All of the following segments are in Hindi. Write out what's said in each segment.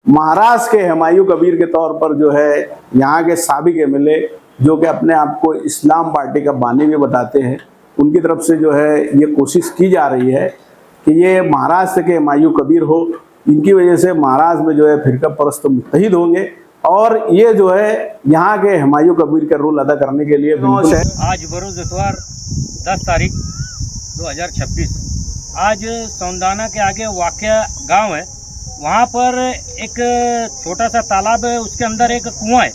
महाराष्ट्र के हुमायूं कबीर के तौर पर जो है यहाँ के साबिक एमएलए जो कि अपने आप को इस्लाम पार्टी का बानी भी बताते हैं, उनकी तरफ से जो है ये कोशिश की जा रही है कि ये महाराष्ट्र के हुमायूं कबीर हो, इनकी वजह से महाराष्ट्र में जो है फिरका परस्त मुत्तहिद होंगे और ये जो है यहाँ के हुमायूं कबीर का रोल अदा करने के लिए आज बरोज इतवार 10 तारीख 2026 आज सौंदाना के आगे वाकया गांव है। वहाँ पर एक छोटा सा तालाब है, उसके अंदर एक कुआं है।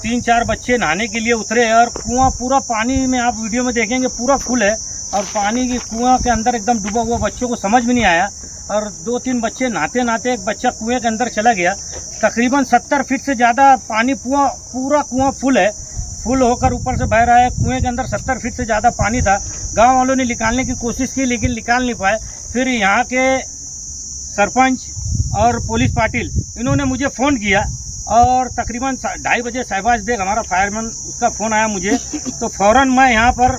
3-4 बच्चे नहाने के लिए उतरे और कुआं पूरा पानी में, आप वीडियो में देखेंगे, पूरा फुल है और पानी की कुआं के अंदर एकदम डूबा हुआ। बच्चों को समझ में नहीं आया और 2-3 बच्चे नहाते नहाते एक बच्चा कुएं के अंदर चला गया। तकरीबन 70 फीट से ज़्यादा पानी, पूरा कुआं फुल है, फुल होकर ऊपर से बह रहा है। कुएं के अंदर 70 फीट से ज़्यादा पानी था। गांव वालों ने निकालने की कोशिश की लेकिन निकाल नहीं पाए। फिर यहाँ के सरपंच और पुलिस पाटिल, इन्होंने मुझे फ़ोन किया और तकरीबन 2:30 बजे शहबाज बेग, हमारा फायरमैन, उसका फ़ोन आया मुझे। तो फ़ौरन मैं यहाँ पर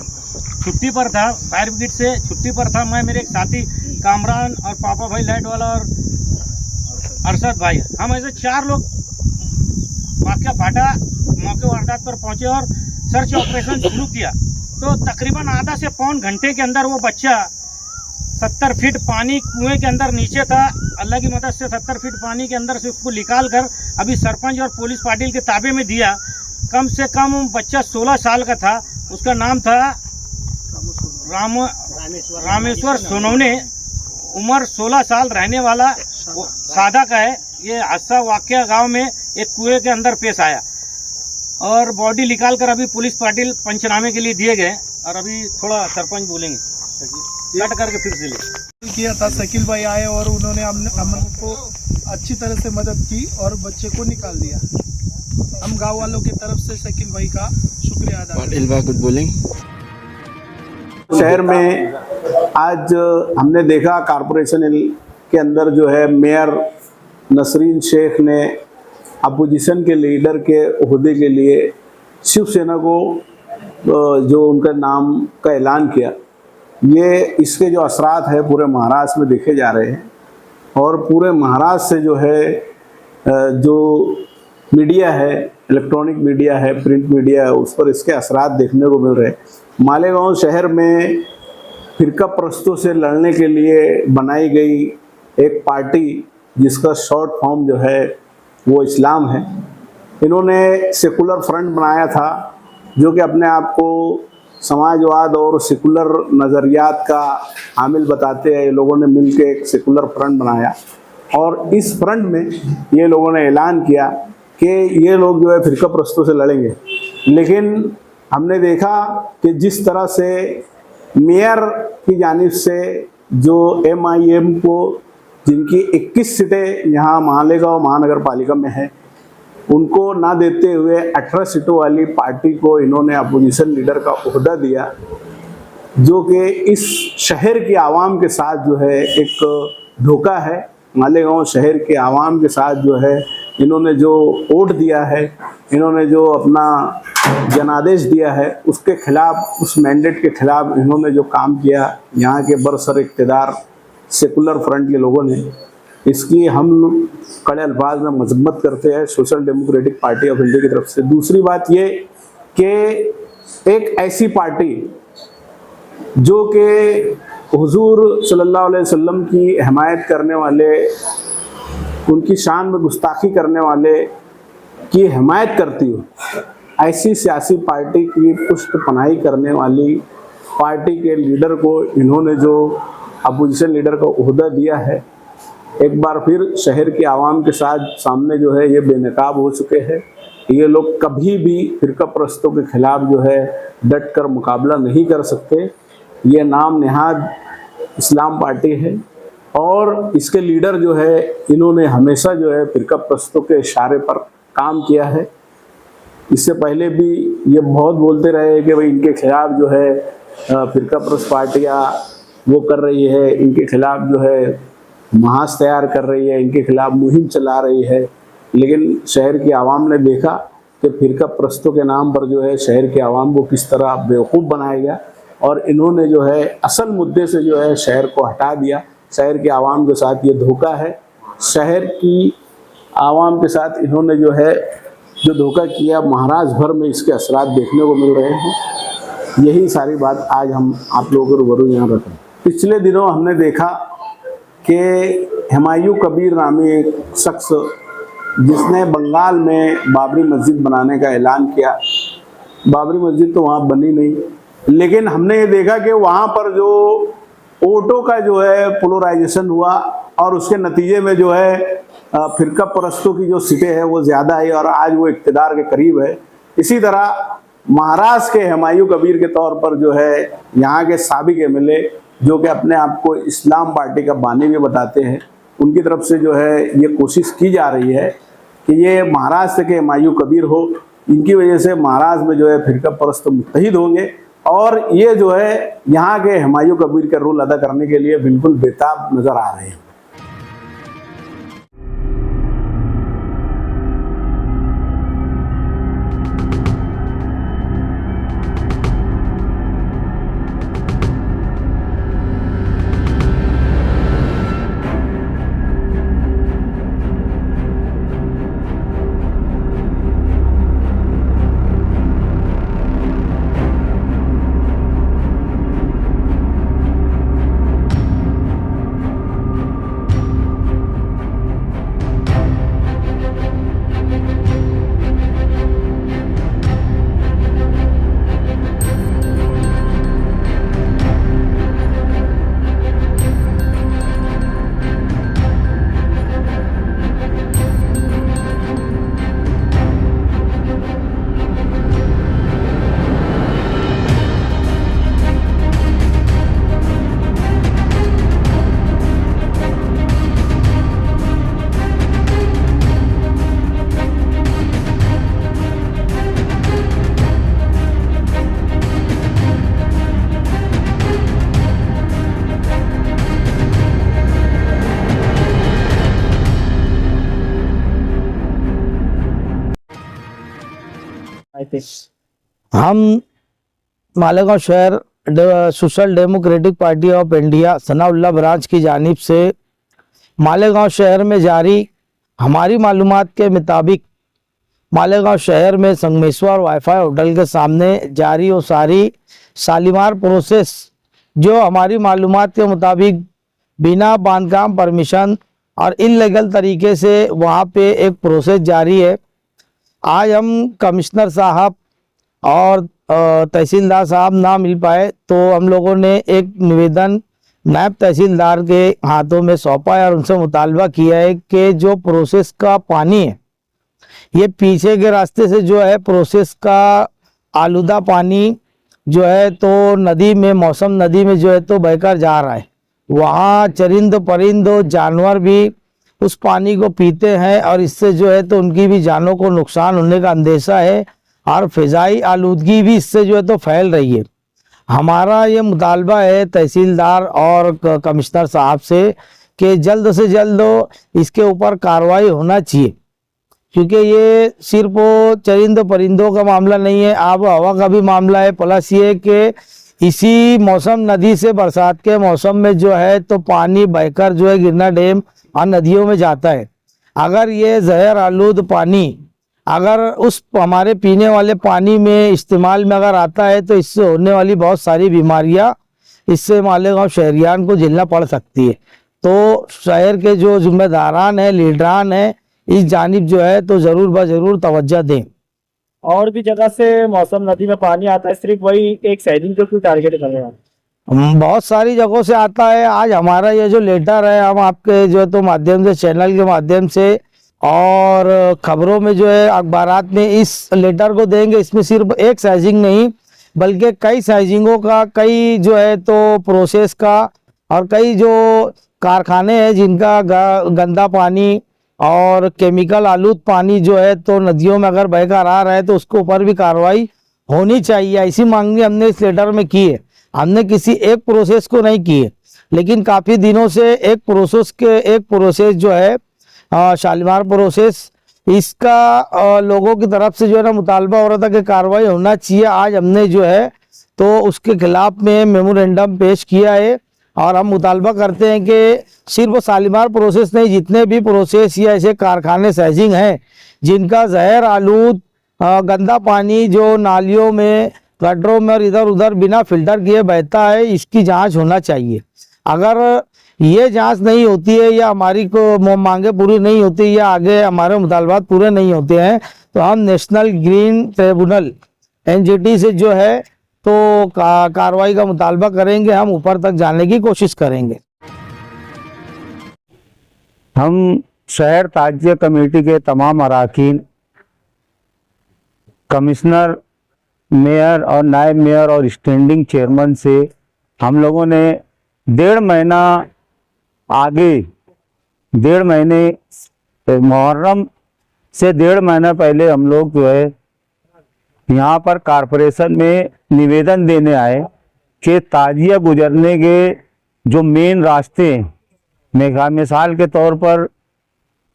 छुट्टी पर था, फायर ब्रिगेड से छुट्टी पर था। मैं, मेरे एक साथी कामरान और पापा भाई लाइट वाला और अरशद भाई, हम ऐसे 4 लोग वाक़या फाटा मौके वारदात पर पहुंचे और सर्च ऑपरेशन शुरू किया। तो तकरीबन आधा से पौन घंटे के अंदर वो बच्चा 70 फीट पानी कुएं के अंदर नीचे था। अल्लाह की मदद से 70 फीट पानी के अंदर से उसको निकाल कर अभी सरपंच और पुलिस पाटिल के ताबे में दिया। कम से कम बच्चा 16 साल का था, उसका नाम था रामेश्वर सोनवने, उम्र 16 साल, रहने वाला सादा का है। ये हादसा वाकया गांव में एक कुएं के अंदर पेश आया और बॉडी निकाल कर अभी पुलिस पाटिल पंचनामे के लिए दिए गए। और अभी थोड़ा सरपंच बोलेंगे, कट करके फिर से ले किया था। शकील भाई आए और उन्होंने अमन को अच्छी तरह से मदद की और बच्चे को निकाल दिया। हम गांव वालों की तरफ से शकील भाई का शुक्रिया अदा करते हैं। कुछ बोलेंगे। शहर में आज हमने देखा कॉरपोरेशन के अंदर जो है मेयर नसरीन शेख ने अपोजिशन के लीडर के ओहदे के लिए शिवसेना को जो उनका नाम का ऐलान किया। ये इसके जो असरात है पूरे महाराष्ट्र में देखे जा रहे हैं और पूरे महाराष्ट्र से जो है जो मीडिया है, इलेक्ट्रॉनिक मीडिया है, प्रिंट मीडिया है, उस पर इसके असरात देखने को मिल रहे हैं। मालेगांव शहर में फिरका परस्तों से लड़ने के लिए बनाई गई एक पार्टी जिसका शॉर्ट फॉर्म जो है वो इस्लाम है। इन्होंने सेकुलर फ्रंट बनाया था जो कि अपने आप को समाजवाद और सेकुलर नज़रियात का हामिल बताते हैं। ये लोगों ने मिलकर एक सेकुलर फ्रंट बनाया और इस फ्रंट में ये लोगों ने ऐलान किया कि ये लोग जो है फिरका परस्तों से लड़ेंगे। लेकिन हमने देखा कि जिस तरह से मेयर की जानिब से जो MIM को, जिनकी 21 सीटें यहाँ मालेगांव महानगर पालिका में है, उनको ना देते हुए 18 सीटों वाली पार्टी को इन्होंने अपोजिशन लीडर का ओहदा दिया, जो कि इस शहर के आवाम के साथ जो है एक धोखा है। मालेगांव शहर के आवाम के साथ जो है इन्होंने जो वोट दिया है, इन्होंने जो अपना जनादेश दिया है, उसके खिलाफ, उस मैंडेट के खिलाफ इन्होंने जो काम किया यहाँ के बरसर इक़्तिदार सेकुलर फ्रंट के लोगों ने, इसकी हम कड़े अल्फाज में मजम्मत करते हैं social democratic party of India की तरफ से। दूसरी बात ये कि एक ऐसी पार्टी जो कि हुजूर सल्लल्लाहु अलैहि वसल्लम की हिमायत करने वाले, उनकी शान में गुस्ताखी करने वाले की हिमायत करती हो, ऐसी सियासी पार्टी की पुष्ट पनाही करने वाली पार्टी के लीडर को इन्होंने जो अपोजिशन लीडर का ओहदा दिया है, एक बार फिर शहर के आवाम के साथ सामने जो है ये बेनकाब हो चुके हैं। ये लोग कभी भी फिरका परस्तों के खिलाफ जो है डट कर मुकाबला नहीं कर सकते। ये नाम नेहाद इस्लाम पार्टी है और इसके लीडर जो है इन्होंने हमेशा जो है फिरका परस्तों के इशारे पर काम किया है। इससे पहले भी ये बहुत बोलते रहे कि भाई इनके खिलाफ जो है फिरका परस्त पार्टियाँ वो कर रही है, इनके खिलाफ जो है महाज तैयार कर रही है, इनके खिलाफ मुहिम चला रही है। लेकिन शहर की आवाम ने देखा कि फिरका परस्तों के नाम पर जो है शहर के आवाम को किस तरह बेवकूफ़ बनाया गया और इन्होंने जो है असल मुद्दे से जो है शहर को हटा दिया। शहर के आवाम के साथ ये धोखा है। शहर की आवाम के साथ इन्होंने जो है जो धोखा किया, महाराष्ट्र भर में इसके असरात देखने को मिल रहे हैं। यही सारी बात आज हम आप लोगों को रूबरू यहाँ रख रहे हैं। पिछले दिनों हमने देखा कि हुमायूं कबीर नामी एक शख्स जिसने बंगाल में बाबरी मस्जिद बनाने का ऐलान किया, बाबरी मस्जिद तो वहाँ बनी नहीं, लेकिन हमने ये देखा कि वहाँ पर जो वोटों का जो है पोलराइजेशन हुआ और उसके नतीजे में जो है फिरका परस्तों की जो सीटें हैं वो ज़्यादा है और आज वो इक़्तिदार के करीब है। इसी तरह महाराष्ट्र के हुमायूं कबीर के तौर पर जो है यहाँ के साबिक एमएलए जो कि अपने आप को इस्लाम पार्टी का बानी भी बताते हैं, उनकी तरफ से जो है ये कोशिश की जा रही है कि ये महाराष्ट्र के हुमायूं कबीर हो, इनकी वजह से महाराष्ट्र में जो है फिरका परस्त मुत्तहिद होंगे और ये जो है यहाँ के हुमायूं कबीर का रोल अदा करने के लिए बिल्कुल बेताब नज़र आ रहे हैं। हम मालेगांव शहर social democratic party of India Sanaullah branch की जानिब से मालेगांव शहर में जारी हमारी मालूमात के मुताबिक मालेगांव शहर में संगमेश्वर वाईफाई होटल के सामने जारी और सारी शालीमार प्रोसेस जो हमारी मालूमात के मुताबिक बिना बांधकाम परमिशन और इल्लीगल तरीके से वहाँ पे एक प्रोसेस जारी है। आज हम कमिश्नर साहब और तहसीलदार साहब ना मिल पाए तो हम लोगों ने एक निवेदन नायब तहसीलदार के हाथों में सौंपा है और उनसे मुतालबा किया है कि जो प्रोसेस का पानी है ये पीछे के रास्ते से जो है प्रोसेस का आलूदा पानी जो है तो नदी में मौसम नदी में जो है तो बहकर जा रहा है। वहाँ चरिंद परिंद जानवर भी उस पानी को पीते हैं और इससे जो है तो उनकी भी जानों को नुकसान होने का अंदेशा है और फ़िज़ाई आलूदगी भी इससे जो है तो फैल रही है। हमारा ये मुतालबा है तहसीलदार और कमिश्नर साहब से कि जल्द से जल्द इसके ऊपर कार्रवाई होना चाहिए, क्योंकि ये सिर्फ चरिंद परिंदों का मामला नहीं है, आब हवा का भी मामला है। प्लस ये कि इसी मौसम नदी से बरसात के मौसम में जो है तो पानी बहकर जो है गिरना डैम और नदियों में जाता है। अगर ये जहर आलूद पानी अगर उस हमारे पीने वाले पानी में इस्तेमाल में अगर आता है तो इससे होने वाली बहुत सारी बीमारियां इससे मालेगांव शहरियान को झेलना पड़ सकती है। तो शहर के जो जिम्मेदारान हैं, लीडरान हैं, इस जानिब जो है तो ज़रूर ब ज़रूर तवज्जो दें। और भी जगह से मौसम नदी में पानी आता है, सिर्फ वही एक सैदिन को क्यों टारगेट कर रहे हैं? बहुत सारी जगहों से आता है। आज हमारा ये जो लेटर है हम आपके जो है तो माध्यम से चैनल के माध्यम से और खबरों में जो है अखबारात में इस लेटर को देंगे। इसमें सिर्फ एक साइजिंग नहीं बल्कि कई साइजिंगों का, कई जो है तो प्रोसेस का और कई जो कारखाने हैं जिनका गंदा पानी और केमिकल आलूद पानी जो है तो नदियों में अगर बहकर आ रहा है तो उसके ऊपर भी कार्रवाई होनी चाहिए। ऐसी मांग हमने इस लेटर में की है। हमने किसी एक प्रोसेस को नहीं की है, लेकिन काफ़ी दिनों से एक प्रोसेस जो है शालीमार प्रोसेस, इसका लोगों की तरफ से जो है ना मुतालबा हो रहा था कि कार्रवाई होना चाहिए। आज हमने जो है तो उसके खिलाफ में मेमोरेंडम पेश किया है और हम मुतालबा करते हैं कि सिर्फ शालीमार प्रोसेस नहीं, जितने भी प्रोसेस या ऐसे कारखाने सैजिंग हैं जिनका जहर आलूद गंदा पानी जो नालियों में, गटरों में और इधर उधर बिना फिल्टर किए बहता है, इसकी जांच होना चाहिए। अगर ये जांच नहीं होती है या हमारी को मांगे पूरी नहीं होती या आगे हमारे मुतालबात पूरे नहीं होते हैं तो हम नेशनल ग्रीन ट्रिब्यूनल NGT से जो है तो कार्रवाई का मुतालबा करेंगे, हम ऊपर तक जाने की कोशिश करेंगे। हम शहर ताजिया कमेटी के तमाम अराकीन, कमिश्नर, मेयर और नायब मेयर और स्टैंडिंग चेयरमैन से हम लोगों ने 1.5 महीना आगे, 1.5 महीने मुहर्रम से 1.5 महीना पहले हम लोग जो है यहाँ पर कारपोरेशन में निवेदन देने आए कि ताजिया गुजरने के जो मेन रास्ते हैं, मिसाल के तौर पर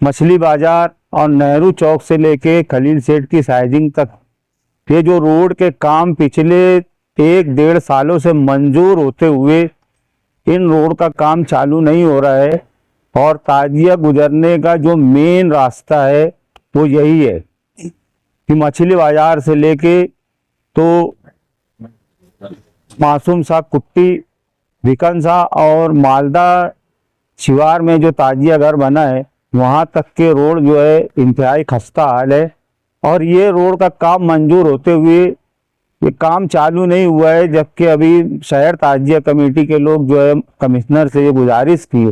मछली बाज़ार और नेहरू चौक से लेके खलील सेठ की साइजिंग तक, ये जो रोड के काम पिछले 1-1.5 सालों से मंजूर होते हुए इन रोड का काम चालू नहीं हो रहा है और ताजिया गुजरने का जो मेन रास्ता है वो यही है कि मछली बाज़ार से लेके तो मासूम सा कुट्टी, विकन सा और मालदा शिवार में जो ताजिया घर बना है वहाँ तक के रोड जो है इंतहाई खस्ता हाल है। और ये रोड का काम मंजूर होते हुए ये काम चालू नहीं हुआ है, जबकि अभी शहर ताजिया कमेटी के लोग जो है कमिश्नर से ये गुजारिश की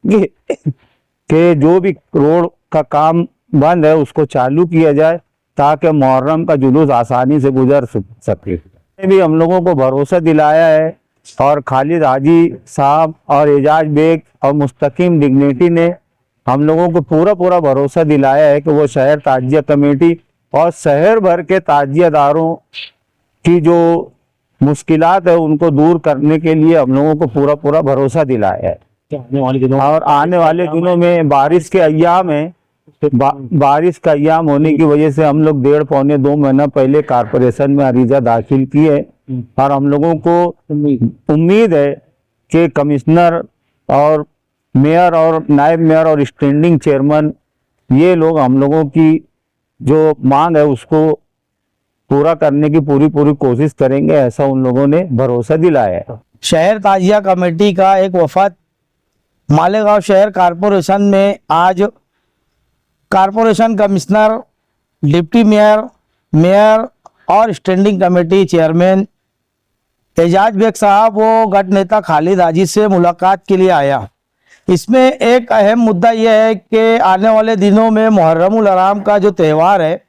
कि जो भी रोड का काम बंद है उसको चालू किया जाए ताकि मुहर्रम का जुलूस आसानी से गुजर सके। भी हम लोगों को भरोसा दिलाया है और खालिद हाजी साहब और एजाज बेग और मुस्तकीम डिग्निटी ने हम लोगों को पूरा भरोसा दिलाया है कि वो शहर ताजिया कमेटी और शहर भर के ताजियादारों की जो मुश्किलात है उनको दूर करने के लिए हम लोगों को पूरा भरोसा दिलाया है। और आने वाले दिनों में बारिश के अय्याम है, बारिश का अय्याम होने की वजह से हम लोग 1.5-2 महीना पहले कारपोरेशन में अरीजा दाखिल किए और हम लोगों को उम्मीद है कि कमिश्नर और मेयर और नायब मेयर और स्टैंडिंग चेयरमैन ये लोग हम लोगों की जो मांग है उसको पूरा करने की पूरी कोशिश करेंगे, ऐसा उन लोगों ने भरोसा दिलाया है। शहर ताजिया कमेटी का एक वफद मालेगांव शहर कारपोरेशन में आज corporation commissioner, deputy mayor, mayor और standing committee chairman Ejaz Beg sahab वो गट नेता खालिद हाजी से मुलाकात के लिए आया। इसमें एक अहम मुद्दा यह है कि आने वाले दिनों में मुहर्रमुल हराम का जो त्यौहार है,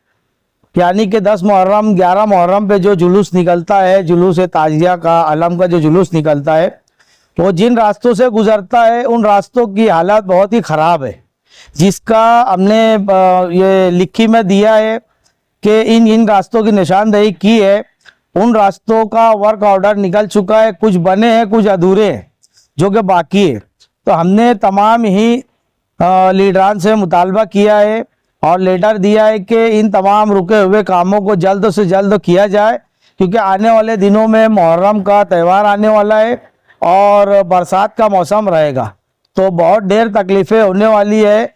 यानी कि 10 मुहर्रम 11 मुहर्रम पे जो जुलूस निकलता है, जुलूस ताजिया का अलम का जो जुलूस निकलता है, वो जिन रास्तों से गुजरता है उन रास्तों की हालत बहुत ही ख़राब है, जिसका हमने ये लिखी में दिया है कि इन रास्तों की निशानदेही की है। उन रास्तों का वर्क ऑर्डर निकल चुका है, कुछ बने हैं, कुछ अधूरे हैं जो कि बाकी है। तो हमने तमाम ही लीडरान से मुतालबा किया है और लेटर दिया है कि इन तमाम रुके हुए कामों को जल्द से जल्द किया जाए, क्योंकि आने वाले दिनों में मुहर्रम का त्यौहार आने वाला है और बरसात का मौसम रहेगा, तो बहुत ढेर तकलीफ़ें होने वाली है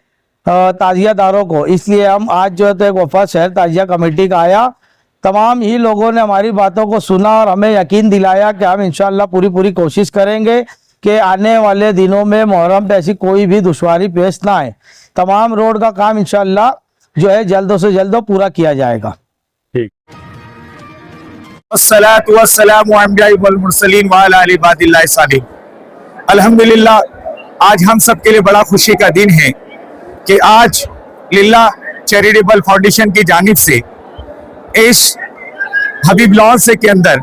ताजियादारों को। इसलिए हम आज जो है तो एक वफद शहर ताजिया कमेटी का आया, तमाम ही लोगों ने हमारी बातों को सुना और हमें यकीन दिलाया कि हम इंशाअल्लाह पूरी कोशिश करेंगे कि आने वाले दिनों में मुहर्रम पे ऐसी कोई भी दुश्वारी पेश ना आए। तमाम रोड का काम इंशाअल्लाह जो है जल्द से जल्द पूरा किया जाएगा। अल्हम्दुलिल्लाह, आज हम सब के लिए बड़ा खुशी का दिन है कि आज लिल्लाह चैरिटेबल फाउंडेशन की जानिब से इस हबीब लॉन्स के अंदर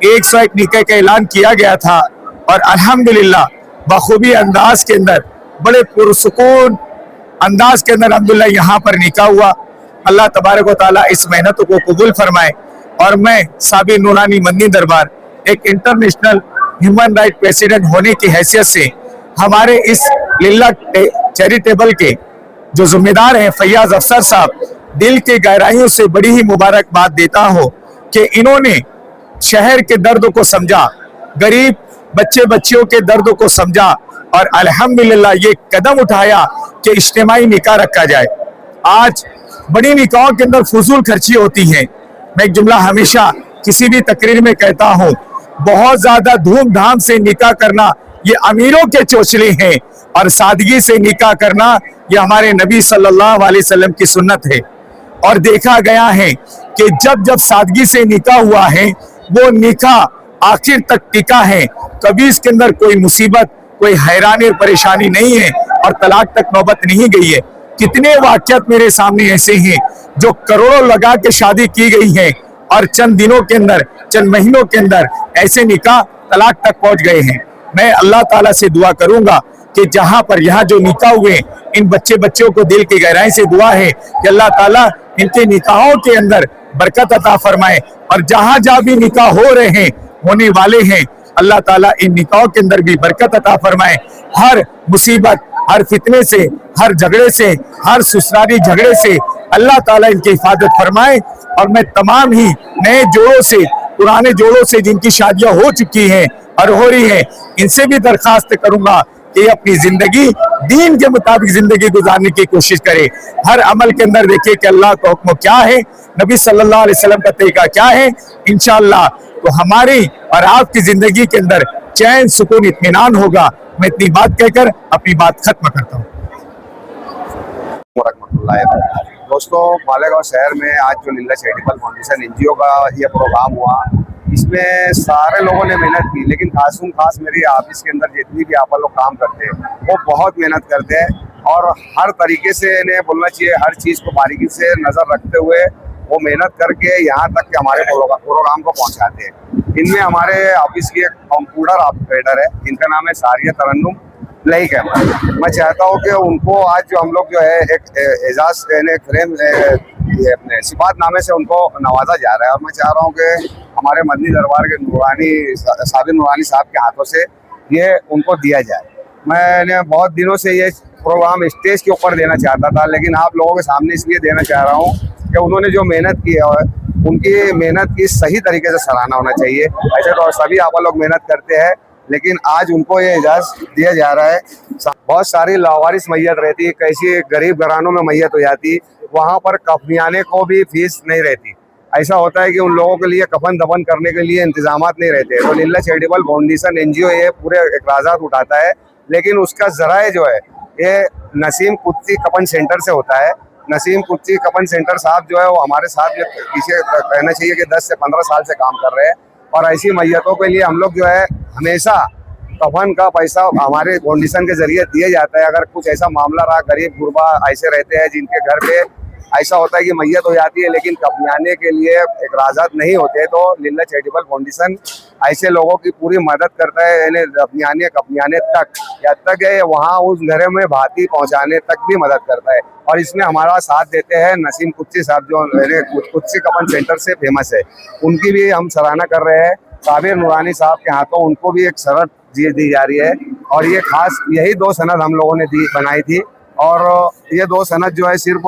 101 निकाह का ऐलान किया गया था और अल्हम्दुलिल्लाह बखूबी अंदाज के अंदर, बड़े पुरसुकून अंदाज के अंदर अल्हम्दुलिल्लाह यहाँ पर निकाह हुआ। अल्लाह तबारक व तआला इस मेहनत को कबूल फरमाए। और मैं साबिर नूरानी मदनी दरबार एक इंटरनेशनल ह्यूमन राइट प्रेसिडेंट होने की हैसियत से हमारे इस लिल्लाह चैरिटेबल के जो जिम्मेदार हैं फैयाज अफसर साहब, दिल की गहराइयों से बड़ी ही मुबारकबाद देता हूँ कि इन्होंने शहर के दर्द को समझा, गरीब बच्चे बच्चियों के दर्द को समझा और अल्हम्दुलिल्लाह ये कदम उठाया कि इज्तिमाई निकाह रखा जाए। आज बड़ी निकाहों के अंदर फजूल खर्ची होती है। मैं एक जुमला हमेशा किसी भी तकरीर में कहता हूँ, बहुत ज्यादा धूमधाम से निकाह करना ये अमीरों के चोचले हैं और सादगी से निकाह करना ये हमारे नबी सल्लल्लाहु अलैहि वसल्लम की सुन्नत है। और देखा गया है कि जब जब सादगी से निकाह हुआ है वो निकाह आखिर तक टिका है, कभी इसके अंदर कोई मुसीबत, कोई हैरानी और परेशानी नहीं है और तलाक तक नौबत नहीं गई है। कितने वाक़यात मेरे सामने ऐसे हैं जो करोड़ों लगा के शादी की गई है और चंद दिनों के अंदर, चंद महीनों के अंदर ऐसे निकाह तलाक तक पहुंच गए हैं। मैं अल्लाह ताला से दुआ करूंगा कि जहां पर यहाँ जो निकाह हुए इन बच्चों को दिल की गहराई से दुआ है कि अल्लाह ताला इनके निकाहों के अंदर बरकत अता फरमाए और जहां जहां भी निकाह हो रहे हैं, होने वाले हैं, अल्लाह ताला इन निकाहों के अंदर भी बरकत अता फरमाए। हर मुसीबत, हर फितने से, हर झगड़े से, हर ससुराली झगड़े से अल्लाह ताला इनकी हिफाजत फरमाए। और मैं तमाम ही नए जोड़ों से, पुराने जोड़ों से जिनकी शादियां हो चुकी हैं और हो रही हैं, इनसे भी दरखास्त करूंगा कि अपनी जिंदगी दीन के मुताबिक जिंदगी गुजारने की कोशिश करे। हर अमल के अंदर देखिए कि अल्लाह का हुक्म क्या है, नबी सल्लल्लाहु अलैहि वसल्लम का तरीका क्या है। इंशाअल्लाह तो हमारी और आपकी जिंदगी के अंदर चैन, सुकून, इत्मीनान होगा। मैं इतनी बात कहकर अपनी बात खत्म करता हूँ। दोस्तों, मालेगांव शहर में आज जो लीला चैरिटेबल फाउंडेशन एनजीओ का ये प्रोग्राम हुआ, इसमें सारे लोगों ने मेहनत की, लेकिन खास मेरी ऑफिस के अंदर जितनी भी आप लोग काम करते हैं वो बहुत मेहनत करते हैं और हर तरीके से इन्हें बोलना चाहिए, हर चीज़ को बारीकी से नज़र रखते हुए वो मेहनत करके यहाँ तक के हमारे प्रोग्राम को पहुँचाते हैं। इनमें हमारे ऑफिस की एक कंप्यूटर ऑपरेटर है जिनका नाम है सारिया तरन्नुम लाइक है। मैं चाहता हूँ कि उनको आज जो हम लोग जो है एक एजाज फ्रेम अपने सिफात नामे से उनको नवाजा जा रहा है और मैं चाह रहा हूँ कि हमारे मदनी दरबार के साबिर नूरानी साहब के हाथों से ये उनको दिया जाए। मैंने बहुत दिनों से ये प्रोग्राम स्टेज के ऊपर देना चाहता था, लेकिन आप लोगों के सामने इसलिए देना चाह रहा हूँ कि उन्होंने जो मेहनत की है उनकी मेहनत की सही तरीके से सराहना होना चाहिए। ऐसे तो सभी आप लोग मेहनत करते हैं, लेकिन आज उनको ये इजाज़त दिया जा रहा है। बहुत सारी लावारिस मैयत रहती है, कैसी गरीब घरानों में मैयत हो जाती, वहाँ पर कफनियाने को भी फीस नहीं रहती। ऐसा होता है कि उन लोगों के लिए कफन दफन करने के लिए इंतजामात नहीं रहते। तो लीला चैरिटेबल फाउंडेशन एनजीओ ये पूरे इखराजात उठाता है, लेकिन उसका ज़राए जो है ये नसीम कुत्ती कफन सेंटर से होता है। नसीम कुत्ती कफन सेंटर साहब जो है वो हमारे साथ पीछे कहना चाहिए कि 10 से 15 साल से काम कर रहे हैं और ऐसी मैयतों के लिए हम लोग जो है हमेशा कफन का पैसा हमारे फाउंडेशन के जरिए दिया जाता है। अगर कुछ ऐसा मामला रहा, गरीब गुरबा ऐसे रहते हैं जिनके घर पे ऐसा होता है कि मैयत हो जाती है लेकिन कफनाने के लिए इखराजात नहीं होते, तो लीला चैरिटेबल फाउंडेशन ऐसे लोगों की पूरी मदद करता है, यानी कफनाने तक या तक है वहाँ उस घर में भाती पहुँचाने तक भी मदद करता है। और इसमें हमारा साथ देते हैं नसीम कुत्ती साहब जो कुत्ती कफन सेंटर से फेमस है, उनकी भी हम सराहना कर रहे हैं। साबिर नूरानी साहब के हाथों उनको भी एक सनद दी जा रही है और ये खास यही 2 सनद हम लोगों ने बनाई थी और ये 2 सनद जो है सिर्फ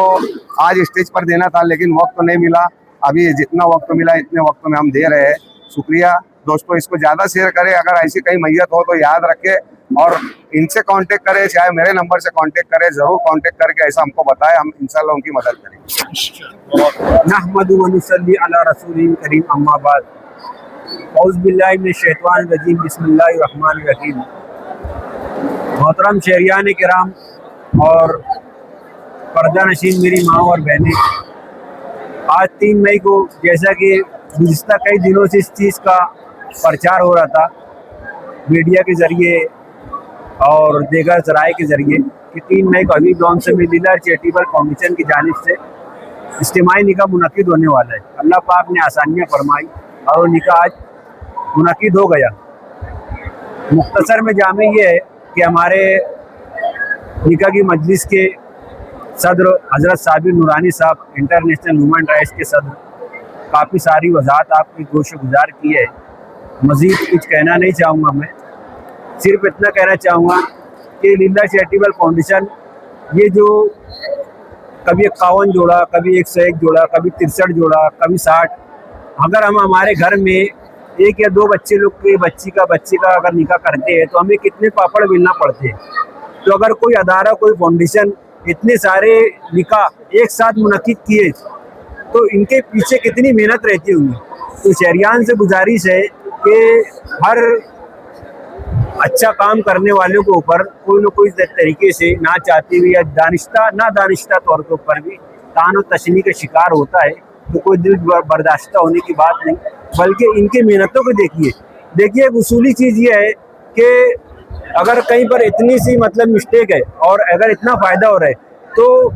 आज स्टेज पर देना था, लेकिन वक्त तो नहीं मिला। अभी जितना वक्त मिला इतने वक्त में हम दे रहे हैं। शुक्रिया दोस्तों, इसको ज़्यादा शेयर करें। अगर ऐसी कहीं मैयत हो तो याद रखें और इनसे कांटेक्ट करें, चाहे मेरे नंबर से कांटेक्ट करें, ज़रूर कांटेक्ट करके ऐसा हमको बताएं, हम इंशाल्लाह उनकी मदद करेंगे। नहमदु व नुसल्ली अला रसूलिल करीम, अम्मा बाद, औज़ु बिल्लाहि मिनश शैतानिर रजीम, बिस्मिल्लाहिर रहमानिर रहीम। मोहतरम शहरियान किराम और पर्दा नशीन मेरी माँ और बहनें, आज 3 मई को जैसा कि गुज़िश्ता कई दिनों से इस चीज़ का प्रचार हो रहा था मीडिया के ज़रिए और दीगर ज़राए के ज़रिए कि 3 मई को हबीब लॉन्च में लीला चैरिटेबल फाउंडेशन की जानिब से इज्तिमाई निकाह मुनक़िद होने वाला है। अल्लाह पाक ने आसानियाँ फरमाई और वो निकाह आज मुनक़िद हो गया। मुख्तसर में जामे ये है कि हमारे निकाह की मजलिस के सदर हज़रत साबिर नूरानी साहब, इंटरनेशनल ह्यूमन राइट्स के सदर, काफ़ी सारी वजाहत आपकी गोश गुजार की है। मज़ीद कुछ कहना नहीं चाहूँगा, मैं सिर्फ इतना कहना चाहूँगा कि लीला चैरिटेबल फाउंडेशन ये जो कभी 51 जोड़ा, कभी 101 जोड़ा, कभी 63 जोड़ा, कभी 60, अगर हम हमारे घर में एक या दो बच्चे लोग के बच्चे का अगर निकाह करते हैं तो हमें कितने पापड़ बेलना पड़ते हैं। तो अगर कोई अदारा, कोई फाउंडेशन इतने सारे निकाह एक साथ मुनक्किद किए तो इनके पीछे कितनी मेहनत रहती होंगी। तो शहरियान से गुजारिश है कि हर अच्छा काम करने वालों के ऊपर कोई न कोई तरीके से ना चाहते हुए या दानिश्ता तौर के ऊपर भी तान और तशनी का शिकार होता है, तो कोई दिल बर्दाश्त होने की बात नहीं, बल्कि इनके मेहनतों को देखिए एक उसूली चीज़ ये है कि अगर कहीं पर इतनी सी मतलब मिस्टेक है और अगर इतना फ़ायदा हो रहा है तो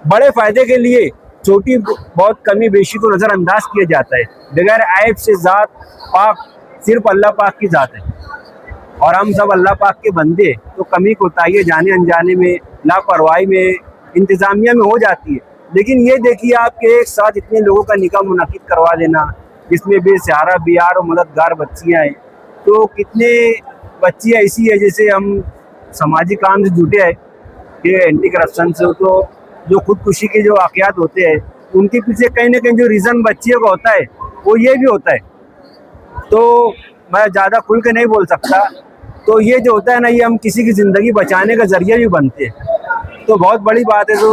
बड़े फ़ायदे के लिए छोटी बहुत कमी बेशी को नज़रअंदाज किया जाता है। बगैर ऐब से ज़ात पाक सिर्फ अल्लाह पाक की ज़ात है और हम सब अल्लाह पाक के बंदे, तो कमी कोताही जाने अनजाने में, लापरवाही में, इंतज़ामिया में हो जाती है। लेकिन ये देखिए आपके एक साथ इतने लोगों का निकाह मुनक्किद करवा देना, जिसमें बेसहारा बियार और मददगार बच्चियाँ हैं। तो कितने बच्चियाँ ऐसी है जैसे हम सामाजिक काम से जुटे हैं कि एंटी करप्शन से, तो जो खुदकुशी के जो वाक़यात होते हैं उनके पीछे कहीं ना कहीं जो रीज़न बच्चियों का होता है वो ये भी होता है। तो मैं ज़्यादा खुल के नहीं बोल सकता। तो ये जो होता है ना, ये हम किसी की ज़िंदगी बचाने का ज़रिया भी बनते हैं। तो बहुत बड़ी बात है। तो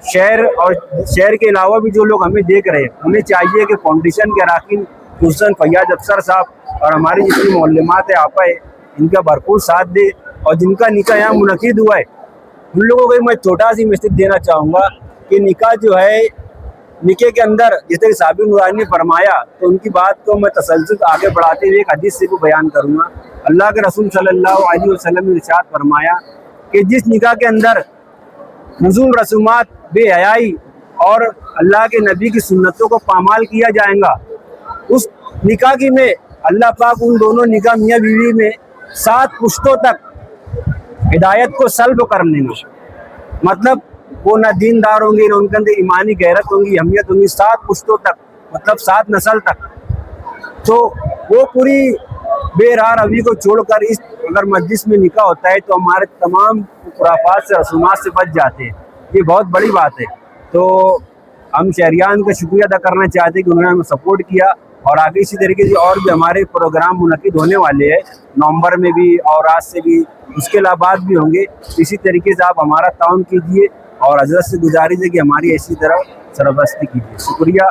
शहर और शहर के अलावा भी जो लोग हमें देख रहे हैं उन्हें चाहिए कि फाउंडेशन के अरकान हुसैन फैयाज अफसर साहब और हमारी जितनी मोहल्लमात है आपा है, इनका भरपूर साथ दे। और जिनका निकाह यहाँ मुनक्किद हुआ है उन लोगों को मैं छोटा सी मैसेज देना चाहूँगा कि निकाह जो है, निकाह के अंदर जैसे साबिर नूरानी ने फरमाया, तो उनकी बात को मैं तसल्सल आगे बढ़ाते हुए एक हदीस से भी बयान करूँगा। अल्लाह के रसूल सल्लल्लाहु अलैहि वसल्लम ने इरशाद फरमाया कि जिस निकाह के अंदर नज़ूल रसूमात, बेहयाई और अल्लाह के नबी की सुन्नतों को पामाल किया जाएगा, उस निकाह की में अल्लाह पाक उन दोनों निकाह मियाँ बीवी में 7 पुश्तों तक हिदायत को सल्ब कर लेना। मतलब वो ना दीनदार होंगे, ना उनके अंदर ईमानी गैरत होंगी, अहमियत होंगी, 7 पुश्तों तक, मतलब 7 नस्ल तक। तो वो पूरी बेराह रवि को छोड़कर इस अगर मस्जिद में निकाह होता है तो हमारे तमाम खुराफात से, रसूमात से बच जाते हैं। ये बहुत बड़ी बात है। तो हम शहरियान का शुक्रिया अदा करना चाहते हैं कि उन्होंने हमें सपोर्ट किया और आगे इसी तरीके से और भी हमारे प्रोग्राम मुनक्किद होने वाले हैं, नवंबर में भी और आज से भी, उसके अलावा भी होंगे। इसी तरीके से आप हमारा ताउन कीजिए और हजरत से गुजारिश है कि हमारी ऐसी तरह सरबस्ती कीजिए। शुक्रिया।